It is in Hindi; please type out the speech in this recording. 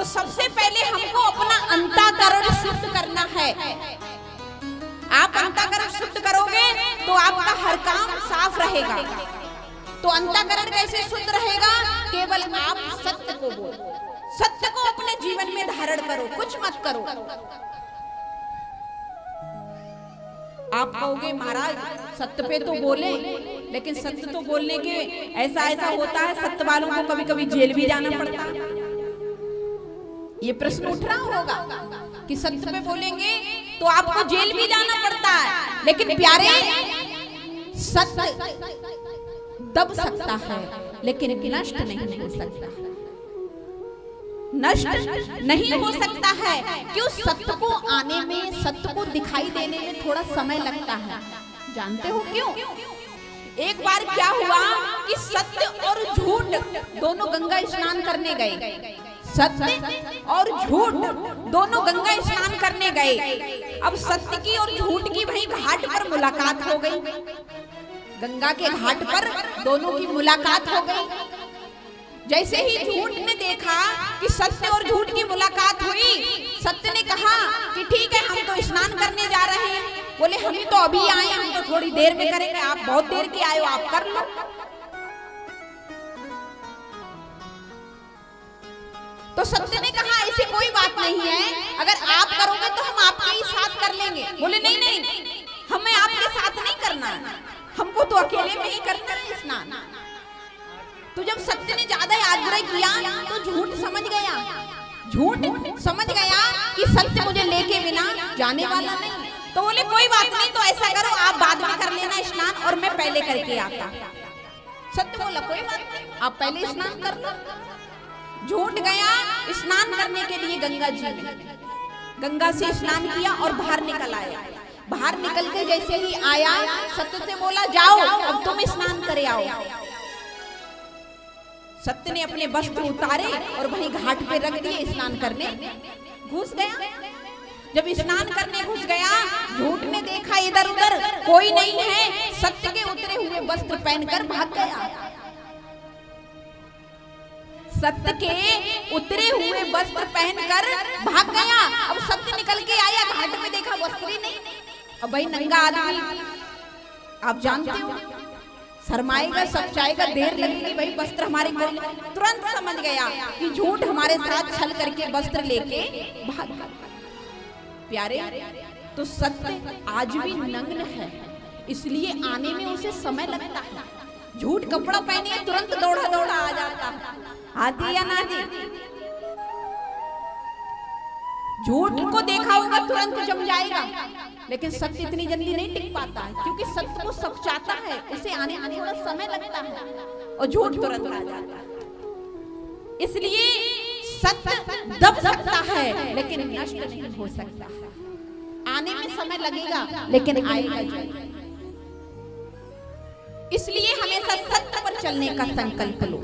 तो सबसे पहले हमको अपना अंतःकरण शुद्ध करना है। आप अंतःकरण शुद्ध करोगे तो आपका हर काम साफ रहेगा। तो अंतःकरण कैसे शुद्ध रहेगा? केवल आप सत्य को बोलो, सत्य को अपने जीवन में धारण करो, कुछ मत करो। आप कहोगे महाराज सत्य पे तो बोले, लेकिन सत्य तो बोलने के ऐसा ऐसा होता है, सत्य वालों को कभी कभी जेल भी जाना पड़ता है। ये प्रश्न उठ रहा होगा कि सत्य पे बोलेंगे तो आपको जेल भी जाना पड़ता है। लेकिन प्यारे, सत्य दब सकता है लेकिन नष्ट नहीं हो सकता, नष्ट नहीं हो सकता है। क्यों? सत्य को आने में, सत्य को दिखाई देने में थोड़ा समय लगता है। जानते हो क्यों? एक बार क्या हुआ कि सत्य और झूठ दोनों गंगा स्नान करने गए। सत्य और झूठ दोनों गंगा स्नान करने गए। अब सत्य की और झूठ की वहीं घाट पर मुलाकात हो गई। गंगा के घाट पर दोनों की मुलाकात हो गई। जैसे ही झूठ ने देखा कि सत्य और झूठ की मुलाकात हुई, सत्य ने कहा कि ठीक है, हम तो स्नान करने जा रहे हैं। बोले हम तो अभी आए, हम तो थोड़ी देर में करेंगे, आप बहुत देर के आए हो, आप कर लो। तो सत्य ने कहा ऐसी कोई बात नहीं है, अगर आप करोगे तो हम आपके ही साथ कर लेंगे। बोले नहीं नहीं, हमें आपके साथ नहीं करना है, हमको तो अकेले में ही करना है स्नान। तो जब सत्य ने ज्यादा आग्रह किया तो झूठ समझ गया, झूठ समझ गया कि सत्य मुझे लेके बिना जाने वाला नहीं। तो बोले कोई बात नहीं, तो ऐसा करो आप बाद में कर लेना स्नान और मैं पहले करके आता। सत्य बोला कोई बात नहीं, आप पहले स्नान कर लो। झूठ गया स्नान करने के लिए गंगा जी में, गंगा से स्नान किया और बाहर निकल आया। बाहर निकल के जैसे ही आया, सत्य से बोला जाओ अब तुम स्नान करे आओ। सत्य ने अपने वस्त्र उतारे और वहीं घाट पे रख दिए, स्नान करने घुस गया। जब स्नान करने घुस गया, झूठ ने देखा इधर उधर कोई नहीं है, सत्य के उतरे हुए वस्त्र पहनकर भाग गया। सत्य के उतरे हुए वस्त्र पहनकर भाग गया। अब सत्य निकल के आया, घाट में देखा वस्त्र ही नहीं। अब भाई नंगा आदमी, आप जानते हो शर्माएगा, सच्चाएगा, देर लगेगी, भाई वस्त्र हमारे कौन। तुरंत समझ गया कि झूठ हमारे साथ छल करके वस्त्र लेके भाग गया। प्यारे, तो सत्य आज भी नग्न है, इसलिए आने में उसे समय लगता है। झूठ कपड़ा पहने तुरंत दौड़ा दौड़ा आ जाता है, आती या ना दी। झूठ को देखा होगा तुरंत जम जाएगा, लेकिन सत्य इतनी जल्दी नहीं टिक पाता है, क्योंकि सत्य को सब चाहता है, उसे आने में थोड़ा समय लगता है और झूठ तुरंत आ जाता है। इसलिए सत्य दब सकता है लेकिन नष्ट नहीं हो सकता। आने में समय लगेगा लेकिन आएगा जरूर। इसलिए हमेशा सत्य पर चलने का संकल्प लो।